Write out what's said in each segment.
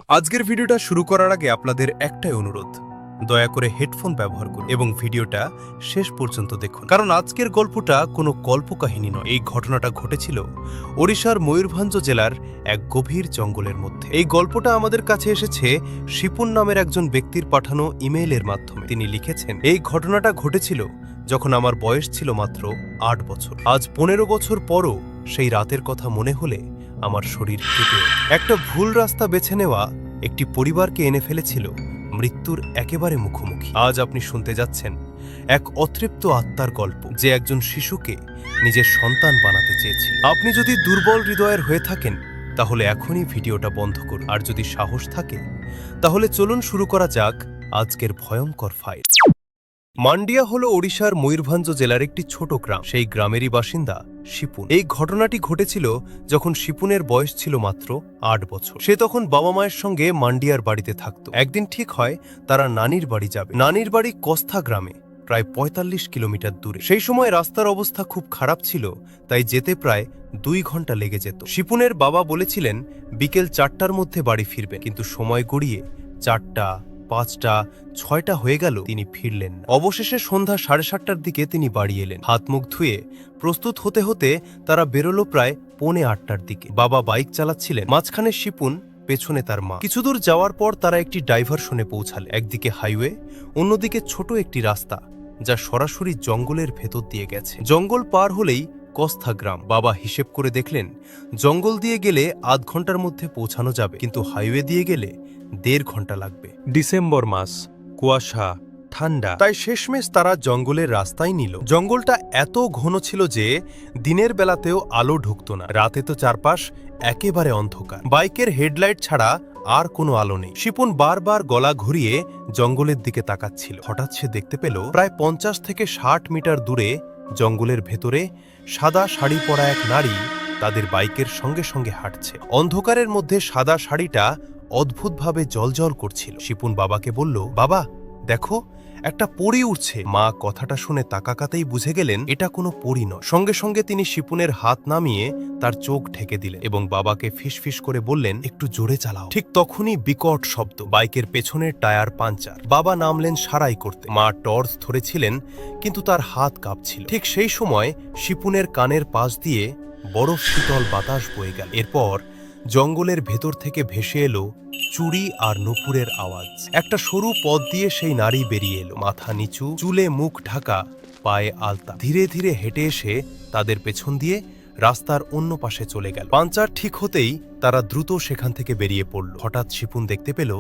আজকের ভিডিওটা শুরু করার আগে আপনাদের একটাই অনুরোধ, দয়া করে হেডফোন ব্যবহার করুন এবং ভিডিওটা শেষ পর্যন্ত দেখুন, কারণ আজকের গল্পটা কোনো কল্পকাহিনী নয়। এই ঘটনাটা ঘটেছিল ওড়িশার ময়ূরভঞ্জ জেলার এক গভীর জঙ্গলের মধ্যে। এই গল্পটা আমাদের কাছে এসেছে শিপুন নামের একজন ব্যক্তির পাঠানো ইমেইলের মাধ্যমে। তিনি লিখেছেন, এই ঘটনাটা ঘটেছিল যখন আমার বয়স ছিল মাত্র ৮ বছর। আজ ১৫ বছর পরও সেই রাতের কথা মনে হলে আমার শরীর কেঁপে ওঠে। একটা ভুল রাস্তা বেছে নেওয়া একটি পরিবারকে এনে ফেলেছিল মৃত্যুর একেবারে মুখোমুখি। আজ আপনি শুনতে যাচ্ছেন এক অতৃপ্ত আত্মার গল্প, যে একজন শিশুকে নিজের সন্তান বানাতে চেয়েছিল। আপনি যদি দুর্বল হৃদয়ের হয়ে থাকেন তাহলে এখনই ভিডিওটা বন্ধ করুন, আর যদি সাহস থাকে তাহলে চলুন শুরু করা যাক আজকের ভয়ঙ্কর ফাইল। মান্ডিয়া হল ওড়িশার ময়ূরভঞ্জ জেলার একটি ছোট গ্রাম। সেই গ্রামেরই বাসিন্দা শিপুন। এই ঘটনাটি ঘটেছিল যখন শিপুনের বয়স ছিল মাত্র ৮ বছর। সে তখন বাবা মায়ের সঙ্গে মান্ডিয়ার বাড়িতে থাকত। একদিন ঠিক হয় তারা নানির বাড়ি যাবে। নানির বাড়ি কস্থা গ্রামে, প্রায় ৪৫ কিলোমিটার দূরে। সেই সময় রাস্তার অবস্থা খুব খারাপ ছিল, তাই যেতে প্রায় ২ ঘন্টা লেগে যেত। শিপুনের বাবা বলেছিলেন বিকেল ৪টার মধ্যে বাড়ি ফিরবেন, কিন্তু সময় গড়িয়ে ৪টা, ৫টা, ৬টা হয়ে গেল, তিনি ফিরলেন না। অবশেষে সন্ধ্যা ৭:৩০টার দিকে তিনি বাড়ি এলেন। হাত মুখ ধুয়ে প্রস্তুত হতে হতে তারা বেরোলো প্রায় ৭:৩০টার দিকে। বাবা বাইক চালাচ্ছিলেন, মাঝখানে শিপুন, পেছনে তার মা। কিছুদূর যাওয়ার পর তারা একটি ডাইভারশনে পৌঁছালে। একদিকে হাইওয়ে, অন্যদিকে ছোট একটি রাস্তা যা সরাসরি জঙ্গলের ভেতর দিয়ে গেছে। জঙ্গল পার হলেই কস্থা গ্রাম। বাবা হিসেব করে দেখলেন জঙ্গল দিয়ে গেলে আধ ঘন্টার মধ্যে পৌঁছানো যাবে, কিন্তু হাইওয়ে দিয়ে গেলে ১.৫ ঘন্টা লাগবে। ডিসেম্বর মাস, কুয়াশা, ঠান্ডা, তাই শেষমেশ তারা জঙ্গলের রাস্তাই নিল। জঙ্গলটা এত ঘন ছিল যে দিনের বেলাতেও আলো ঢুকত না। রাতে তো চারপাশ একেবারে অন্ধকার, বাইকের হেডলাইট ছাড়া আর কোনো আলো নেই। শিপুন বারবার গলা ঘুরিয়ে জঙ্গলের দিকে তাকাচ্ছিল। হঠাৎ সে দেখতে পেল প্রায় ৫০ থেকে ৬০ মিটার দূরে জঙ্গলের ভেতরে সাদা শাড়ি পরা এক নারী তাদের বাইকের সঙ্গে সঙ্গে হাঁটছে। অন্ধকারের মধ্যে সাদা শাড়িটা অদ্ভুতভাবে জ্বলজ্বল করছিল। শিপুন বাবাকে বলল, বাবা দেখো, একটা পরী উঠছে। মা কথাটা শুনে তাকাকাতেই বুঝে গেলেন এটা কোনো পরী নয়। সঙ্গে সঙ্গে তিনি শিপুনের হাত নামিয়ে তার চোখ ঢেকে দিলেন এবং বাবাকে ফিসফিস করে বললেন, একটু জোরে চালাও। ঠিক তখনই বিকট শব্দ, বাইকের পেছনের টায়ার পাঞ্চার। বাবা নামলেন সারাই করতে। মা টর্চ ধরেছিলেন, কিন্তু তার হাত কাঁপছিল। ঠিক সেই সময় শিপুনের কানের পাশ দিয়ে বরফ শীতল বাতাস বয়ে গেল। এরপর জঙ্গলের ভেতর থেকে ভেসে এলো চুড়ি আর নূপুরের আওয়াজ। একটা সরু পথ দিয়ে সেই নারী বেরিয়ে এলো, মাথা নিচু, চুলে মুখ ঢাকা, পায়ে আলতা। ধীরে ধীরে হেঁটে এসে তাদের পেছন দিয়ে রাস্তার অন্য পাশে চলে গেল। পাঞ্চার ঠিক হতেই তারা দ্রুত সেখান থেকে বেরিয়ে পড়ল। হঠাৎ শিপুন দেখতে পেল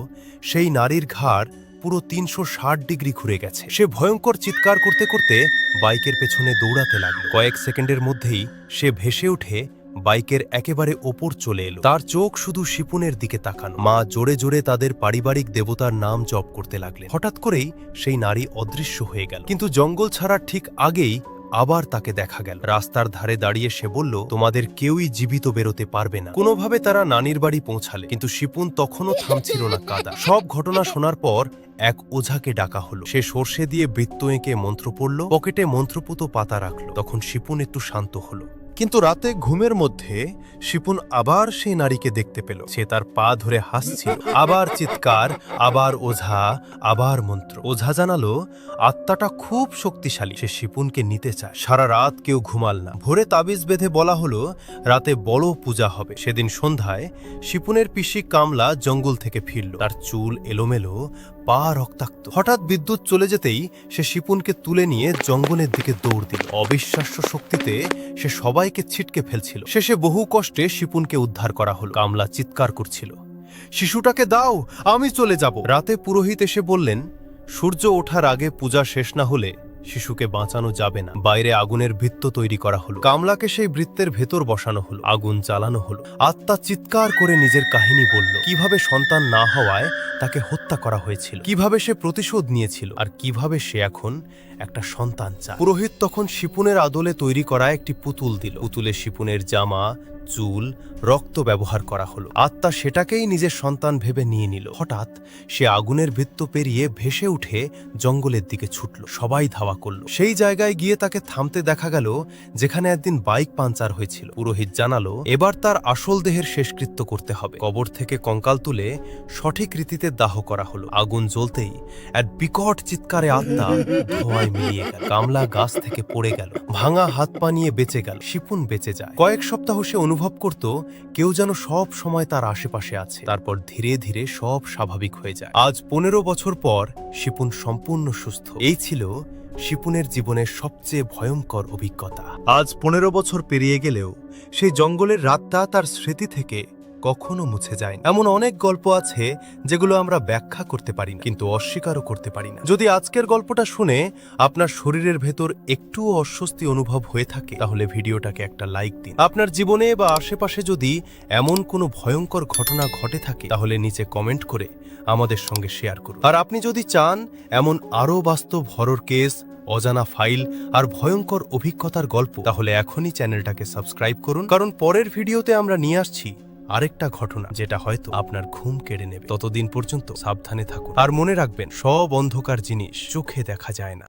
সেই নারীর ঘাড় পুরো ৩৬০ ডিগ্রি ঘুরে গেছে। সে ভয়ঙ্কর চিৎকার করতে করতে বাইকের পেছনে দৌড়াতে লাগলো। কয়েক সেকেন্ডের মধ্যেই সে ভেসে উঠে বাইকের একেবারে ওপর চলে এলো। তার চোখ শুধু শিপুনের দিকে তাকানো। মা জোরে জোরে তাদের পারিবারিক দেবতার নাম জপ করতে লাগলেন। হঠাৎ করেই সেই নারী অদৃশ্য হয়ে গেল, কিন্তু জঙ্গল ছাড়ার ঠিক আগেই আবার তাকে দেখা গেল। রাস্তার ধারে দাঁড়িয়ে সে বলল, তোমাদের কেউই জীবিত বেরোতে পারবে না। কোনোভাবে তারা নানির বাড়ি পৌঁছালে, কিন্তু শিপুন তখনও থামছিল না কাঁদা। সব ঘটনা শোনার পর এক ওঝাকে ডাকা হলো। সে সর্ষে দিয়ে বৃত্ত এঁকে মন্ত্র পড়ল, পকেটে মন্ত্রপুত পাতা রাখল। তখন শিপুন একটু শান্ত হলো। কিন্তু রাতে ঘুমের মধ্যে শিপুন আবার সেই নারীকে দেখতে পেল। সে তার পা ধরে হাসছিল। আবার চিৎকার, আবার ওঝা, আবার মন্ত্র। ওঝা জানালো আত্মাটা খুব শক্তিশালী, সে শিপুনকে নিতে চায়। সারা রাত কেউ ঘুমাল না। ভোরে তাবিজ বেঁধে বলা হলো রাতে বড় পূজা হবে। সেদিন সন্ধ্যায় শিপুনের পিসি কামলা জঙ্গল থেকে ফিরল। তার চুল এলোমেলো, পা রক্তাক্ত। হঠাৎ বিদ্যুৎ চলে যেতেই সে শিপুনকে তুলে নিয়ে জঙ্গলের দিকে দৌড় দিল। অবিশ্বাস্য শক্তিতে সে সবাইকে ছিটকে ফেলছিল। শেষে বহু কষ্টে শিপুনকে উদ্ধার করা হলো। কামলা চিৎকার করছিল, শিশুটাকে দাও, আমি চলে যাব। রাতে পুরোহিত এসে বললেন, সূর্য ওঠার আগে পূজা শেষ না হলে শিশুকে বাঁচানো যাবে না। বাইরে আগুনের বৃত্ত তৈরি করা হলো। কামলাকে সেই বৃত্তের ভেতর বসানো হলো, আগুন জ্বালানো হলো। আত্মা চিৎকার করে নিজের কাহিনী বলল, কিভাবে সন্তান না হওয়ায় তাকে হত্যা করা হয়েছিল, কিভাবে সে প্রতিশোধ নিয়েছিল, আর কিভাবে সে এখন একটা সন্তান চায়। পুরোহিত তখন শিপুনের আদলে তৈরি করা একটি পুতুল দিল। পুতুলে শিপুনের জামা, চুল, রক্ত ব্যবহার করা হলো। আত্মা সেটাকেই নিজের সন্তান ভেবে নিয়ে নিল। হঠাৎ সে আগুনের বৃত্ত পেরিয়ে ভেসে উঠে জঙ্গলের দিকে ছুটল। সবাই ধাওয়া করল। সেই জায়গায় গিয়ে তাকে থামতে দেখা গেল যেখানে একদিন বাইক পাঞ্চার হয়েছিল। পুরোহিত জানালো এবার তার আসল দেহের শেষকৃত্য করতে হবে। কবর থেকে কঙ্কাল তুলে সঠিক রীতিতে দাহ করা হলো। আগুন জ্বলতেই এক বিকট চিৎকারে আত্মা ধোঁয়ায় মিলিয়ে গেল। কামলা গাছ থেকে পড়ে গেল। ভাঙা হাত পা নিয়ে বেঁচে গেল। শিপুন বেঁচে যায়। কয়েক সপ্তাহ সে অনুভব করত কেউ যেন সব সময় তার আশেপাশে আছে। তারপর ধীরে ধীরে সব স্বাভাবিক হয়ে যায়। আজ 15 বছর পর শিপুন সম্পূর্ণ সুস্থ। এই ছিল শিপুনের জীবনের সবচেয়ে ভয়ঙ্কর অভিজ্ঞতা। আজ 15 বছর পেরিয়ে গেলেও সেই জঙ্গলের রাতটা তার স্মৃতি থেকে কখনো মুছে যায় না। এমন অনেক গল্প আছে যেগুলো আমরা ব্যাখ্যা করতে পারি না, কিন্তু অস্বীকারও করতে পারি না। যদি আজকের গল্পটা শুনে আপনার শরীরের ভেতর একটুও অস্বস্তি অনুভব হয়ে থাকে, তাহলে ভিডিওটাকে একটা লাইক দিন। আপনার জীবনে বা আশেপাশে যদি এমন কোনো ভয়ঙ্কর ঘটনা ঘটে থাকে, তাহলে নিচে কমেন্ট করে আমাদের সঙ্গে শেয়ার করুন। আর আপনি যদি চান এমন আরও বাস্তব হরর কেস, অজানা ফাইল আর ভয়ঙ্কর অভিজ্ঞতার গল্প, তাহলে এখনই চ্যানেলটাকে সাবস্ক্রাইব করুন, কারণ পরের ভিডিওতে আমরা নিয়ে আসছি আরেকটা ঘটনা যেটা হয়তো আপনার ঘুম কেড়ে নেবে। ততদিন পর্যন্ত সাবধানে থাকুন আর মনে রাখবেন, সব অন্ধকার জিনিস চোখে দেখা যায় না।